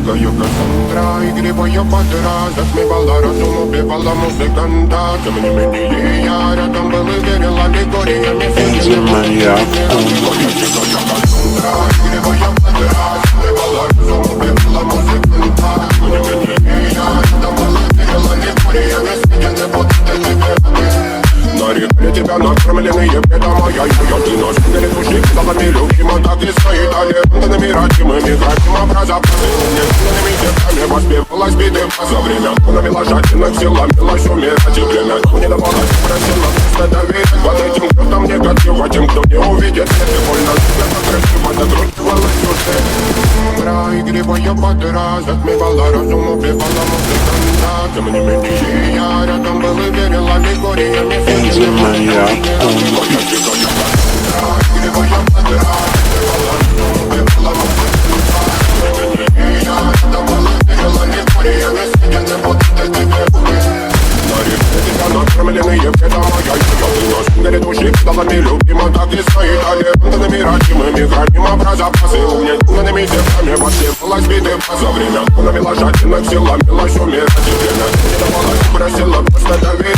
дикая Кассандра, игривая подра, затмевала разум, убивала музыканта. Тем не менее я рядом был и верил аллегориями. Энди Маньяк. Дикая Кассандра, игривая подра, затмевала разум, убивала музыканта. Тем не менее я рядом был и верил аллегориями. Съедены будто на реке тебя накормленные бредом моя ее ты нож перед души кидалами любима, так и стоит талентами родимыми, графим образа посыльными девками воспевалась биты за время, навела жадинок сил, ломилась умирать и время, не давала, просила просто доверить под этим кто-то негатива, тем, кто не увидит, это больно, это красиво, закручивала сюжет. Игривая подра, затмевала разум, убивала музыканта. Тем не менее я рядом был и верил аллегориями. Энди Маньяк. Накормленные бредом моя ее нож перед души кидалами любима, так и стоит талентами родимыми, графим образа посыльными девками воспевалась биты за время, навела жадинок сил, ломилась умирать и время, не давала, просила просто доверить.